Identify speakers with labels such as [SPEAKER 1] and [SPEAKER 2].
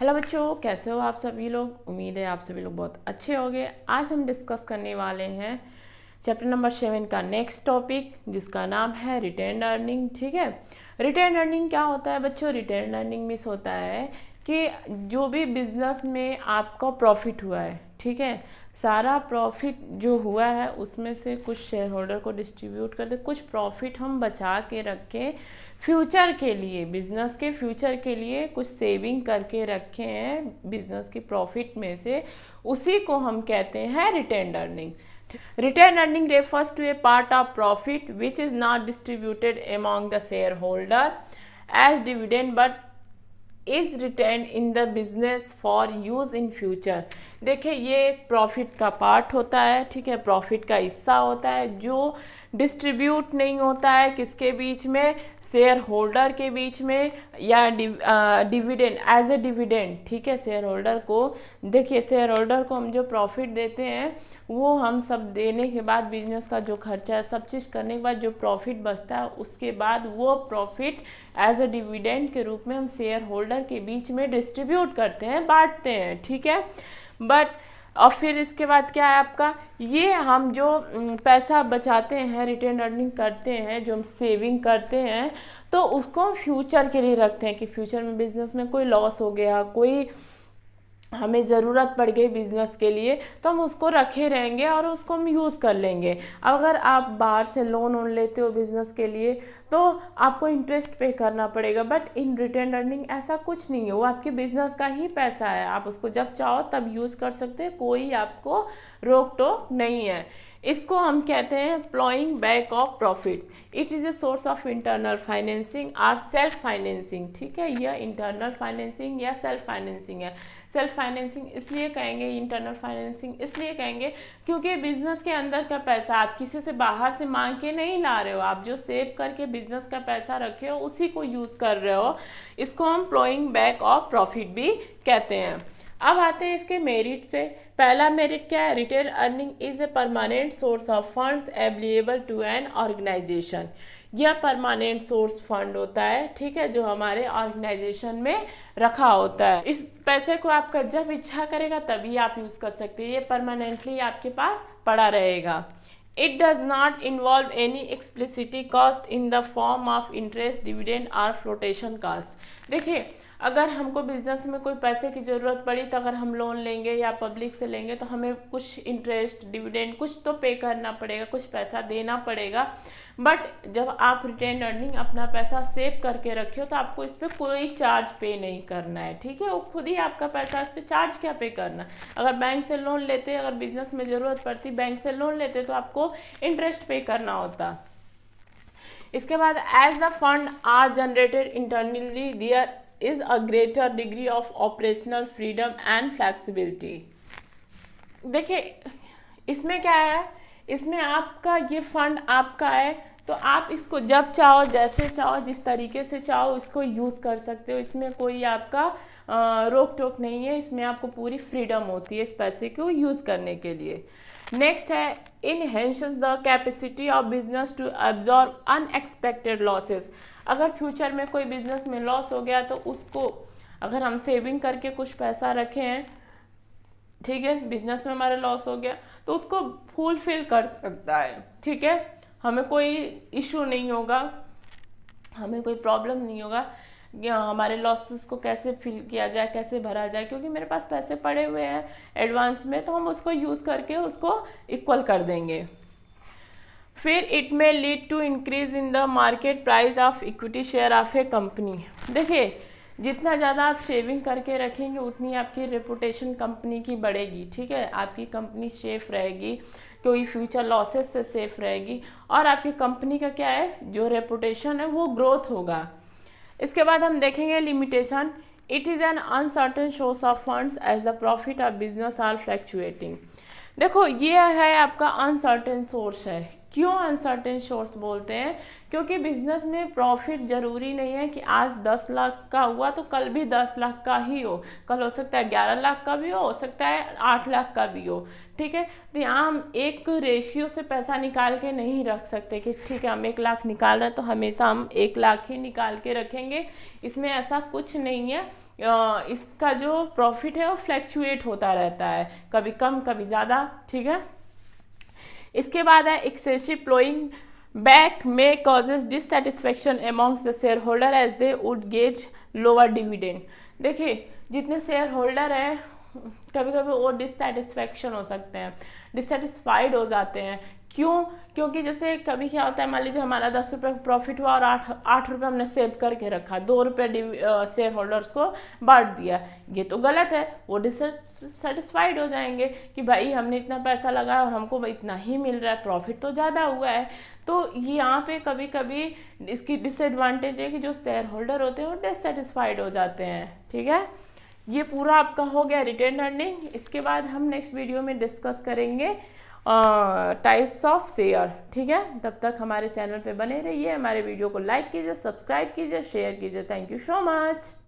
[SPEAKER 1] Hello बच्चों, कैसे हो आप सभी लोग। उम्मीद है आप सभी लोग बहुत अच्छे होंगे। आज हम डिस्कस करने वाले हैं चैप्टर नंबर 7 का नेक्स्ट टॉपिक, जिसका नाम है रिटेन अर्निंग। ठीक है, रिटेन अर्निंग क्या होता है बच्चों? रिटेन अर्निंग मीन्स होता है कि जो भी बिजनेस में आपका प्रॉफिट हुआ है, ठीक है, सारा प्रॉफिट जो हुआ है उसमें से कुछ शेयर होल्डर को डिस्ट्रीब्यूट कर दे, कुछ प्रॉफिट हम बचा के रखें फ्यूचर के लिए, बिजनेस के फ्यूचर के लिए कुछ सेविंग करके रखे हैं बिजनेस की प्रॉफिट में से, उसी को हम कहते हैं retained earning. Retained earning refers to a part of profit which is not distributed among the shareholder as dividend but is retained in the business for use in future। देखिए, ये प्रॉफिट का पार्ट होता है, ठीक है, profit का हिस्सा होता है जो डिस्ट्रीब्यूट नहीं होता है किसके बीच में, शेयर होल्डर के बीच में, या डिविडेंड एज ए डिविडेंड। ठीक है, शेयर होल्डर को, देखिए शेयर होल्डर को हम जो प्रॉफिट देते हैं वो हम सब देने के बाद, बिजनेस का जो खर्चा है सब चीज़ करने के बाद जो प्रॉफिट बचता है उसके बाद वो प्रॉफिट एज ए डिविडेंड के रूप में हम शेयर होल्डर के बीच में डिस्ट्रीब्यूट करते हैं, बांटते हैं। ठीक है, बट और फिर इसके बाद क्या है आपका, ये हम जो पैसा बचाते हैं, रिटेन अर्निंग करते हैं, जो हम सेविंग करते हैं, तो उसको हम फ्यूचर के लिए रखते हैं कि फ्यूचर में बिजनेस में कोई लॉस हो गया, कोई हमें ज़रूरत पड़ गई बिजनेस के लिए, तो हम उसको रखे रहेंगे और उसको हम यूज़ कर लेंगे। अगर आप बाहर से लोन लेते हो बिजनेस के लिए तो आपको इंटरेस्ट पे करना पड़ेगा, बट इन रिटेन अर्निंग ऐसा कुछ नहीं है, वो आपके बिजनेस का ही पैसा है, आप उसको जब चाहो तब यूज़ कर सकते हैं, कोई आपको रोक टोक नहीं है। इसको हम कहते हैं ploughing back of profits. It is a source of internal financing और सेल्फ फाइनेंसिंग। ठीक है, यह इंटरनल फाइनेंसिंग या सेल्फ फाइनेंसिंग है। सेल्फ फाइनेंसिंग इसलिए कहेंगे, इंटरनल फाइनेंसिंग इसलिए कहेंगे क्योंकि बिजनेस के अंदर का पैसा आप किसी से बाहर से मांग के नहीं ला रहे हो, आप जो सेव करके बिजनेस का पैसा रखे हो उसी को यूज़ कर रहे हो। इसको हम प्लॉइंग बैक ऑफ प्रॉफिट भी कहते हैं। अब आते हैं इसके मेरिट पे। पहला मेरिट क्या है? Retained earning is a permanent source of funds available to an organisation. यह परमानेंट सोर्स फंड होता है, ठीक है, जो हमारे ऑर्गेनाइजेशन में रखा होता है। इस पैसे को आपका जब इच्छा करेगा तभी आप यूज कर सकते हैं, ये परमानेंटली आपके पास पड़ा रहेगा। It does not involve any explicit cost in the form of interest, dividend और flotation cost। देखिए, अगर हमको बिजनेस में कोई पैसे की ज़रूरत पड़ी तो अगर हम लोन लेंगे या पब्लिक से लेंगे तो हमें कुछ इंटरेस्ट, डिविडेंड कुछ तो पे करना पड़ेगा, कुछ पैसा देना पड़ेगा। बट जब आप रिटेन अर्निंग अपना पैसा सेव करके रखे हो तो आपको इस पर कोई चार्ज पे नहीं करना है। ठीक है, वो खुद ही आपका पैसा, इस पर चार्ज क्या पे करना। अगर बैंक से लोन लेते, अगर बिजनेस में ज़रूरत पड़ती बैंक से लोन लेते तो आपको इंटरेस्ट पे करना होता। इसके बाद as the fund are generated internally there is a greater degree of operational freedom and flexibility। देखिए, इसमें क्या है, इसमें आपका ये फंड आपका है तो आप इसको जब चाहो, जैसे चाहो, जिस तरीके से चाहो इसको यूज़ कर सकते हो। इसमें कोई आपका रोक टोक नहीं है, इसमें आपको पूरी फ्रीडम होती है इस पैसे को यूज़ करने के लिए। नेक्स्ट है enhances the capacity of business to absorb unexpected losses. अगर फ्यूचर में कोई बिजनेस में लॉस हो गया तो उसको, अगर हम सेविंग करके कुछ पैसा रखे हैं, ठीक है, बिजनेस में हमारा लॉस हो गया तो उसको फुलफिल कर सकता है। ठीक है, हमें कोई इशू नहीं होगा, हमें कोई प्रॉब्लम नहीं होगा हमारे लॉसेस को कैसे फिल किया जाए, कैसे भरा जाए, क्योंकि मेरे पास पैसे पड़े हुए हैं एडवांस में, तो हम उसको यूज़ करके उसको इक्वल कर देंगे। फिर it may lead to increase in the market price of equity share of a company. देखिए, जितना ज़्यादा आप सेविंग करके रखेंगे उतनी आपकी रेपुटेशन कंपनी की बढ़ेगी। ठीक है, आपकी कंपनी सेफ रहेगी, कोई फ्यूचर लॉसेस से सेफ रहेगी, और आपकी कंपनी का क्या है, जो रेपुटेशन है वो ग्रोथ होगा। इसके बाद हम देखेंगे limitation. It is an uncertain source of funds as the profit of business are fluctuating. देखो, ये है आपका अनसर्टेन सोर्स है। क्यों अनसर्टेन सोर्स बोलते हैं? क्योंकि बिजनेस में प्रॉफिट जरूरी नहीं है कि आज 10 लाख का हुआ तो कल भी 10 लाख का ही हो, कल हो सकता है 11 लाख का भी हो सकता है 8 लाख का भी हो। ठीक है, तो यहाँ हम एक रेशियो से पैसा निकाल के नहीं रख सकते कि ठीक है हम 1 लाख निकाल रहे हैं तो हमेशा हम 1 लाख ही निकाल के रखेंगे, इसमें ऐसा कुछ नहीं है। इसका जो प्रॉफिट है वो फ्लैक्चुएट होता रहता है, कभी कम कभी ज़्यादा, ठीक है। इसके बाद है excessive ploughing back may causes dissatisfaction amongst the shareholder as they would get lower dividend. देखिए जितने शेयर होल्डर हैं कभी कभी वो डिससेटिस्फेक्शन हो सकते हैं, डिससेटिस्फाइड हो जाते हैं। क्यों? क्योंकि जैसे कभी क्या होता है, मान लीजिए हमारा 10 रुपये प्रॉफिट हुआ और 8 रुपये हमने सेव करके रखा, 2 रुपये शेयर होल्डर्स को बांट दिया, ये तो गलत है। वो डिससेटिस्फाइड हो जाएंगे कि भाई हमने इतना पैसा लगाया और हमको इतना ही मिल रहा है, प्रॉफिट तो ज़्यादा हुआ है। तो ये यहाँ पे कभी कभी इसकी डिसएडवांटेज है कि जो शेयर होल्डर होते हैं वो डिससेटिस्फाइड हो जाते हैं, ठीक है। ये पूरा आपका हो गया रिटेन अर्निंग। इसके बाद हम नेक्स्ट वीडियो में डिस्कस करेंगे टाइप्स ऑफ शेयर, ठीक है। तब तक हमारे चैनल पे बने रहिए, हमारे वीडियो को लाइक कीजिए, सब्सक्राइब कीजिए, शेयर कीजिए। Thank you so much.